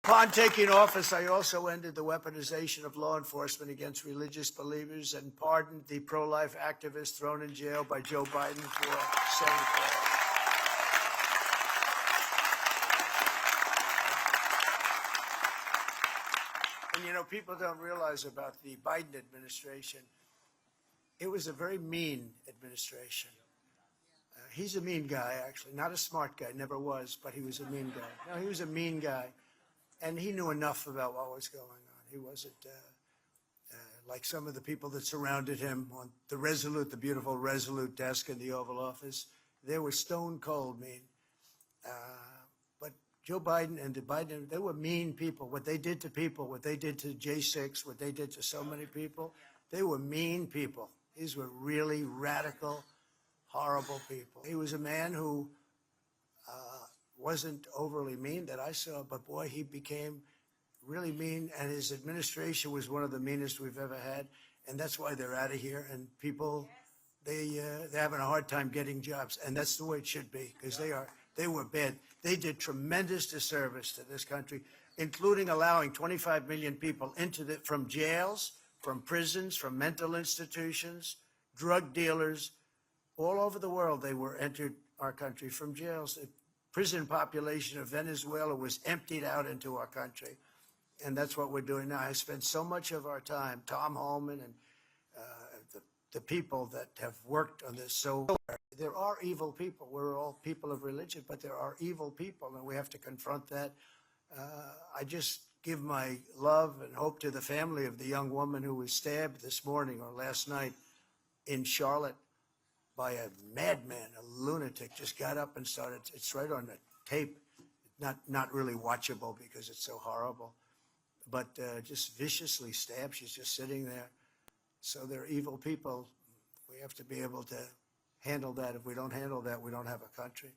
Upon taking office, I also ended the weaponization of law enforcement against religious believers and pardoned the pro-life activists thrown in jail by Joe Biden for saying prayer. And, you know, people don't realize about the Biden administration. It was a very mean administration. He's a mean guy, actually. Not a smart guy, never was, but he was a mean guy. No, he was a mean guy. And he knew enough about what was going on. He wasn't like some of the people that surrounded him on the Resolute, the beautiful Resolute desk in the Oval Office. They were stone cold mean. But Joe Biden and the Biden, they were mean people. What they did to people, what they did to J6, what they did to so many people, they were mean people. These were really radical, horrible people. He was a man who wasn't overly mean that I saw, but boy, he became really mean, and his administration was one of the meanest we've ever had, and that's why they're out of here. And people, they're having a hard time getting jobs, and that's the way it should be, because they were bad. They did tremendous disservice to this country, including allowing 25 million people from jails, from prisons, from mental institutions, drug dealers, all over the world. They were entered our country from jails. The prison population of Venezuela was emptied out into our country. And that's what we're doing now. I spend so much of our time, Tom Holman and the people that have worked on this. So there are evil people. We're all people of religion, but there are evil people, and we have to confront that. I just give my love and hope to the family of the young woman who was stabbed this morning or last night in Charlotte by a madman, a lunatic. Just got up and started. It's right on the tape. Not really watchable because it's so horrible, but just viciously stabbed. She's just sitting there. So they're evil people. We have to be able to handle that. If we don't handle that, we don't have a country.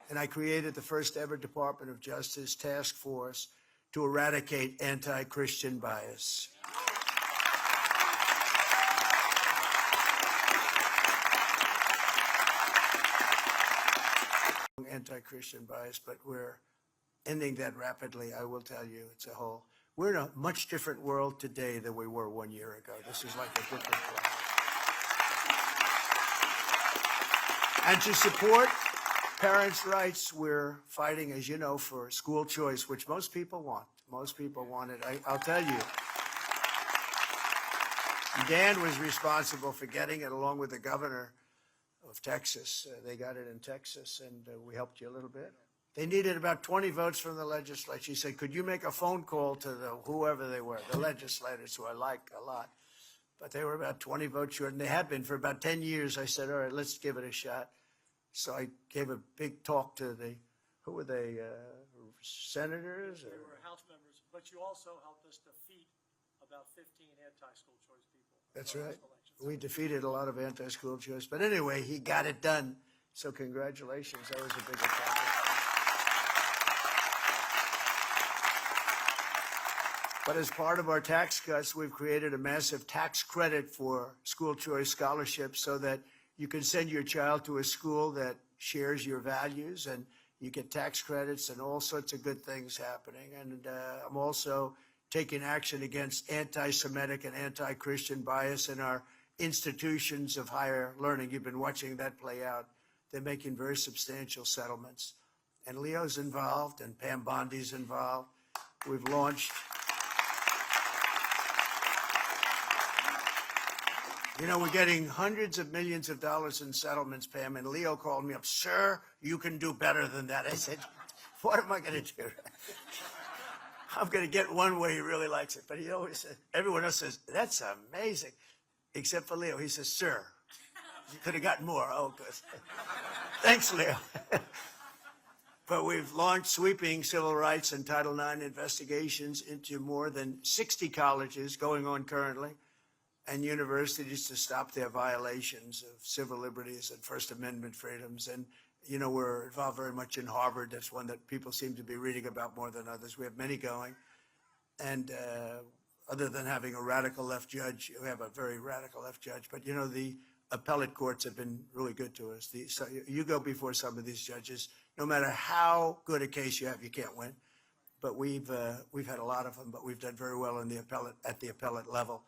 And I created the first ever Department of Justice task force to eradicate anti-Christian bias. Anti-Christian bias, but we're ending that rapidly. I will tell you, it's a whole. We're in a much different world today than we were 1 year ago. This is like a different world. And to support parents' rights, we're fighting, as you know, for school choice, which most people want. Most people want it. I'll tell you. Dan was responsible for getting it along with the governor of Texas. They got it in Texas, and we helped you a little bit. They needed about 20 votes from the legislature. He said, could you make a phone call to whoever they were, the legislators, who I like a lot. But they were about 20 votes short, and they had been for about 10 years. I said, all right, let's give it a shot. So I gave a big talk to who were they, senators? They were House members, but you also helped us defeat about 15 anti-school choice people. That's right. We defeated a lot of anti-school choice. But anyway, he got it done. So congratulations. That was a big accomplishment. But as part of our tax cuts, we've created a massive tax credit for school choice scholarships so that you can send your child to a school that shares your values, and you get tax credits and all sorts of good things happening. And I'm also taking action against anti-Semitic and anti-Christian bias in our institutions of higher learning. You've been watching that play out. They're making very substantial settlements. And Leo's involved, and Pam Bondi's involved. We've launched. You know, we're getting hundreds of millions of dollars in settlements, Pam, and Leo called me up, sir, you can do better than that. I said, what am I going to do? I'm going to get one way he really likes it. But he always says, everyone else says, that's amazing. Except for Leo. He says, sir, you could have gotten more. Oh, good. Thanks, Leo. But we've launched sweeping civil rights and Title IX investigations into more than 60 colleges going on currently, and universities to stop their violations of civil liberties and First Amendment freedoms. And, you know, we're involved very much in Harvard. That's one that people seem to be reading about more than others. We have many going. And other than having a radical left judge, we have a very radical left judge. But, you know, the appellate courts have been really good to us. So you go before some of these judges, no matter how good a case you have, you can't win. but we've had a lot of them, but we've done very well in the at the appellate level.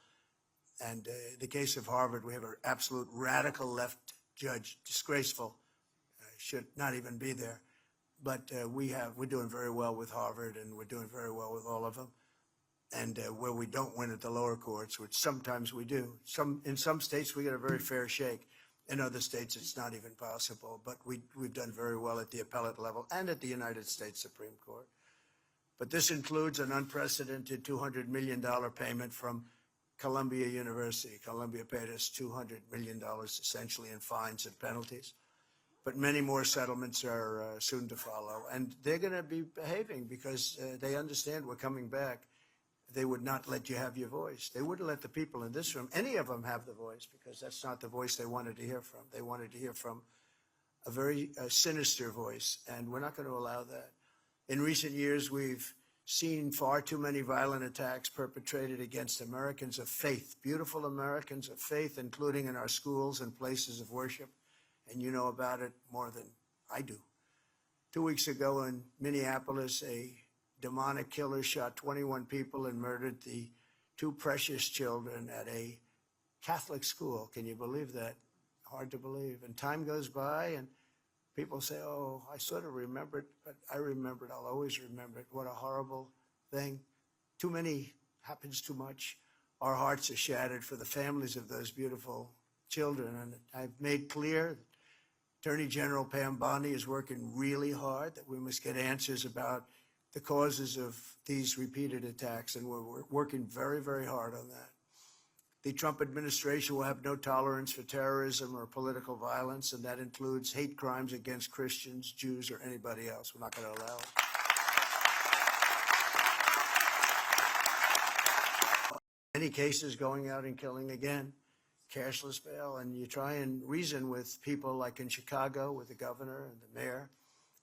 And the case of Harvard, we have an absolute radical left judge, disgraceful, should not even be there. But we're doing very well with Harvard, and we're doing very well with all of them. And where we don't win at the lower courts, which sometimes we do, in some states we get a very fair shake. In other states, it's not even possible. But we've done very well at the appellate level and at the United States Supreme Court. But this includes an unprecedented $200 million payment from Columbia University. Columbia paid us $200 million essentially in fines and penalties. But many more settlements are soon to follow. And they're going to be behaving because they understand we're coming back. They would not let you have your voice. They wouldn't let the people in this room, any of them, have the voice, because that's not the voice they wanted to hear from. They wanted to hear from a very sinister voice, and we're not going to allow that. In recent years, we've seen far too many violent attacks perpetrated against Americans of faith, beautiful Americans of faith, including in our schools and places of worship. And you know about it more than I do. 2 weeks ago in Minneapolis, a demonic killer shot 21 people and murdered the 2 precious children at a Catholic school. Can you believe that? Hard to believe. And time goes by and people say, oh, I sort of remember it, but I remember it. I'll always remember it. What a horrible thing. Too many, happens too much. Our hearts are shattered for the families of those beautiful children. And I've made clear that Attorney General Pam Bondi is working really hard, that we must get answers about the causes of these repeated attacks, and we're working very, very hard on that. The Trump administration will have no tolerance for terrorism or political violence, and that includes hate crimes against Christians, Jews, or anybody else. We're not going to allow it. Many cases going out and killing again, cashless bail, and you try and reason with people like in Chicago with the governor and the mayor.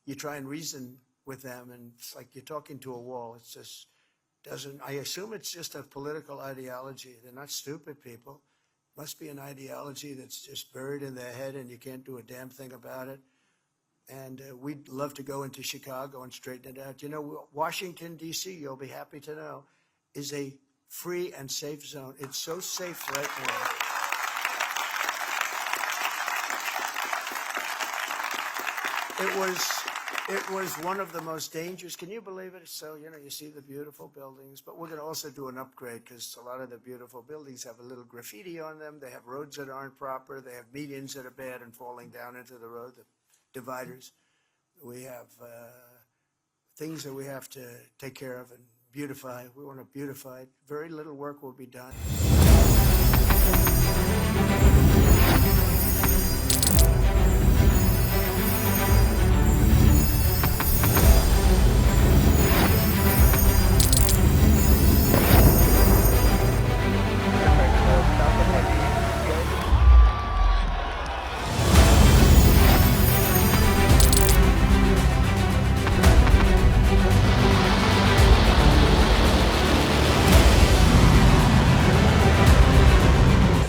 You try and reason with them, and it's like you're talking to a wall. It's just doesn't, I assume it's just a political ideology. They're not stupid people. It must be an ideology that's just buried in their head and you can't do a damn thing about it. And we'd love to go into Chicago and straighten it out. You know, Washington, D.C., you'll be happy to know, is a free and safe zone. It's so safe right now. It was one of the most dangerous. Can you believe it? So, you know, you see the beautiful buildings, but we're going to also do an upgrade because a lot of the beautiful buildings have a little graffiti on them. They have roads that aren't proper. They have medians that are bad and falling down into the road, the dividers. We have things that we have to take care of and beautify. We want to beautify it. Very little work will be done.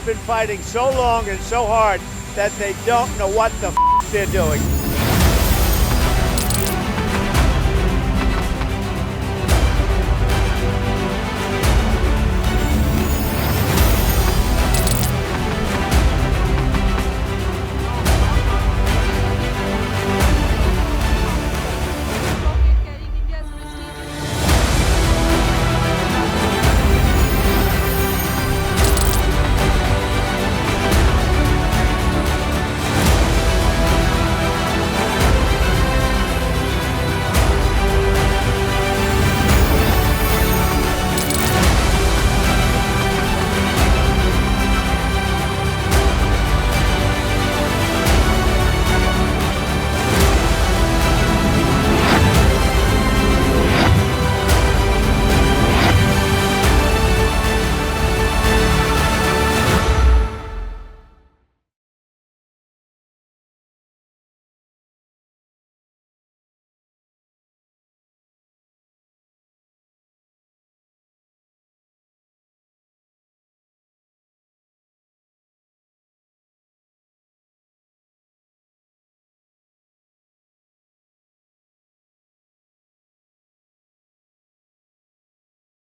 Been fighting so long and so hard that they don't know what the they're doing.